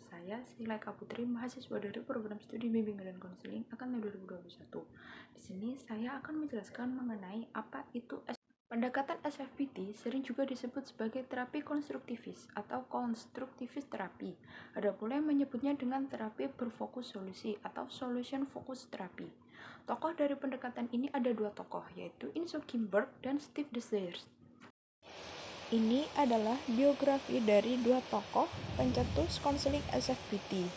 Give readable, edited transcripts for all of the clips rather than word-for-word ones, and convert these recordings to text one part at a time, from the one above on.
Saya Sila Eka Putri, mahasiswa dari program studi bimbingan dan konseling angkatan 2021. Di sini saya akan menjelaskan mengenai apa itu pendekatan SFPT, sering juga disebut sebagai terapi konstruktivis atau konstruktivis terapi. Ada pula yang menyebutnya dengan terapi berfokus solusi atau solution focus terapi. Tokoh dari pendekatan ini ada dua tokoh, yaitu Insoo Kim Berg dan Steve Desires. Ini adalah biografi dari dua tokoh pencetus konseling SFPT.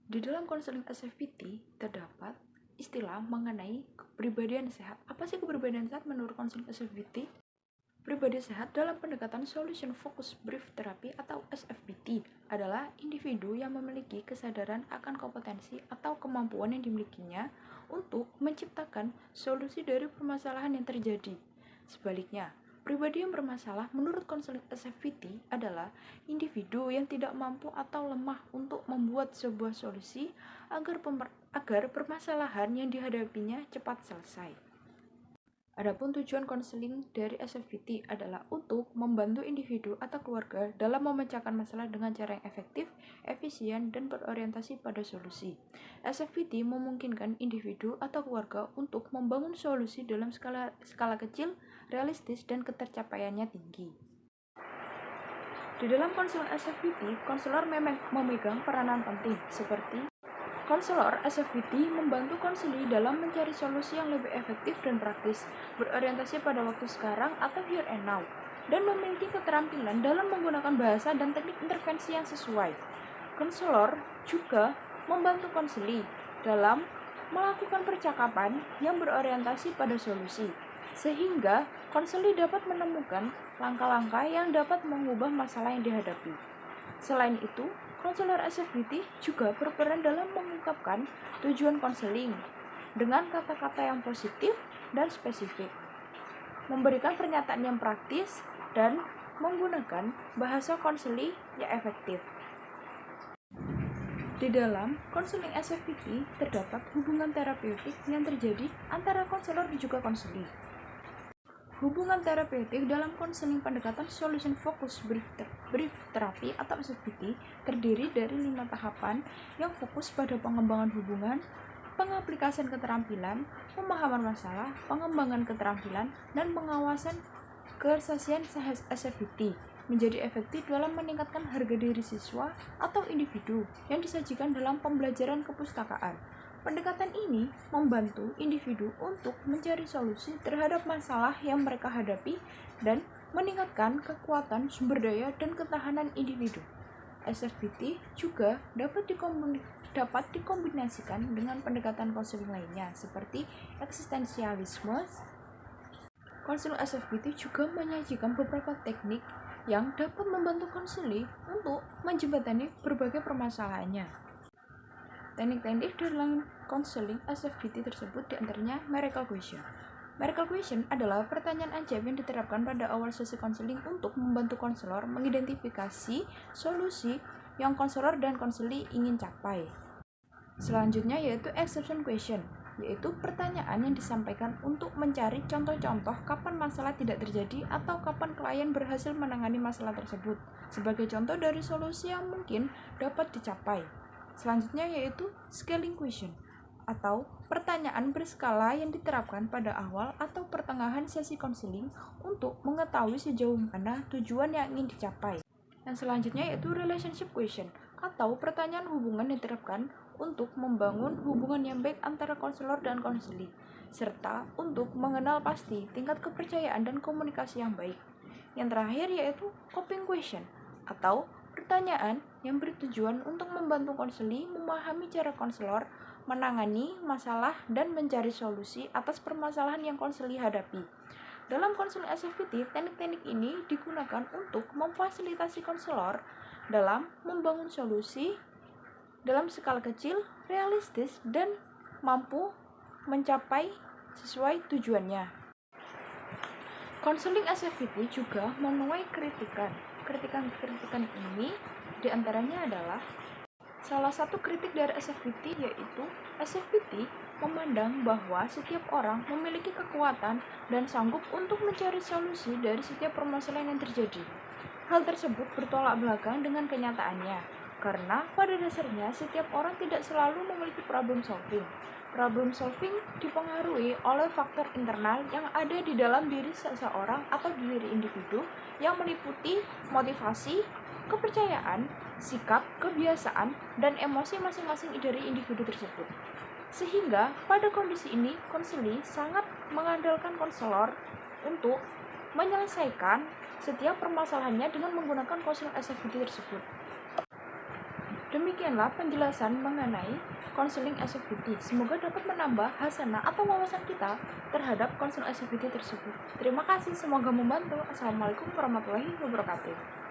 Di dalam konseling SFPT terdapat istilah mengenai kepribadian sehat. Apa sih kepribadian sehat menurut konseling SFPT? Pribadi sehat dalam pendekatan Solution Focus Brief Therapy atau SFBT adalah individu yang memiliki kesadaran akan kompetensi atau kemampuan yang dimilikinya untuk menciptakan solusi dari permasalahan yang terjadi. Sebaliknya, pribadi yang bermasalah menurut konseling SFBT adalah individu yang tidak mampu atau lemah untuk membuat sebuah solusi agar permasalahan yang dihadapinya cepat selesai. Adapun tujuan konseling dari SFPT adalah untuk membantu individu atau keluarga dalam memecahkan masalah dengan cara yang efektif, efisien, dan berorientasi pada solusi. SFPT memungkinkan individu atau keluarga untuk membangun solusi dalam skala kecil, realistis, dan ketercapaiannya tinggi. Di dalam konseling SFPT, konselor memegang peranan penting seperti konselor SFPT membantu konseli dalam mencari solusi yang lebih efektif dan praktis, berorientasi pada waktu sekarang atau here and now, dan memiliki keterampilan dalam menggunakan bahasa dan teknik intervensi yang sesuai. Konselor juga membantu konseli dalam melakukan percakapan yang berorientasi pada solusi, sehingga konseli dapat menemukan langkah-langkah yang dapat mengubah masalah yang dihadapi. Selain itu, konselor SFPT juga berperan dalam mengungkapkan tujuan konseling dengan kata-kata yang positif dan spesifik, memberikan pernyataan yang praktis, dan menggunakan bahasa konseling yang efektif. Di dalam konseling SFPT terdapat hubungan terapeutik yang terjadi antara konselor dan juga konseli. Hubungan terapeutik dalam konseling pendekatan Solution Focus Brief Therapy atau SFPT terdiri dari 5 tahapan yang fokus pada pengembangan hubungan, pengaplikasian keterampilan, pemahaman masalah, pengembangan keterampilan, dan pengawasan kesaksian SFPT menjadi efektif dalam meningkatkan harga diri siswa atau individu yang disajikan dalam pembelajaran kepustakaan. Pendekatan ini membantu individu untuk mencari solusi terhadap masalah yang mereka hadapi dan meningkatkan kekuatan sumber daya dan ketahanan individu. SFPT juga dapat dikombinasikan dengan pendekatan konseling lainnya seperti eksistensialisme. Konseling SFPT juga menyajikan beberapa teknik yang dapat membantu konseli untuk menjembatani berbagai permasalahannya. Teknik-teknik dalam konseling SFPT tersebut diantaranya Miracle Question. Miracle Question adalah pertanyaan ajaib yang diterapkan pada awal sesi konseling untuk membantu konselor mengidentifikasi solusi yang konselor dan konseli ingin capai. Selanjutnya yaitu Exception Question, yaitu pertanyaan yang disampaikan untuk mencari contoh-contoh kapan masalah tidak terjadi atau kapan klien berhasil menangani masalah tersebut sebagai contoh dari solusi yang mungkin dapat dicapai. Selanjutnya yaitu Scaling Question, atau pertanyaan berskala yang diterapkan pada awal atau pertengahan sesi konseling untuk mengetahui sejauh mana tujuan yang ingin dicapai. Yang selanjutnya yaitu Relationship Question, atau pertanyaan hubungan yang diterapkan untuk membangun hubungan yang baik antara konselor dan konseli, serta untuk mengenal pasti tingkat kepercayaan dan komunikasi yang baik. Yang terakhir yaitu Coping Question, atau pertanyaan yang bertujuan untuk membantu konseli memahami cara konselor menangani masalah dan mencari solusi atas permasalahan yang konseli hadapi. Dalam konseling SFPT, teknik-teknik ini digunakan untuk memfasilitasi konselor dalam membangun solusi dalam skala kecil, realistis, dan mampu mencapai sesuai tujuannya. Konseling SFPT juga menuai kritikan. Kritikan ini diantaranya adalah salah satu kritik dari SFPT yaitu SFPT memandang bahwa setiap orang memiliki kekuatan dan sanggup untuk mencari solusi dari setiap permasalahan yang terjadi. Hal tersebut bertolak belakang dengan kenyataannya, karena pada dasarnya setiap orang tidak selalu memiliki problem solving. Problem solving dipengaruhi oleh faktor internal yang ada di dalam diri seseorang atau di diri individu yang meliputi motivasi, kepercayaan, sikap, kebiasaan, dan emosi masing-masing dari individu tersebut. Sehingga pada kondisi ini, konseli sangat mengandalkan konselor untuk menyelesaikan setiap permasalahannya dengan menggunakan konseling SFBT tersebut. Demikianlah penjelasan mengenai konseling SFBT. Semoga dapat menambah hasanah atau wawasan kita terhadap konseling SFBT tersebut. Terima kasih, semoga membantu. Assalamualaikum warahmatullahi wabarakatuh.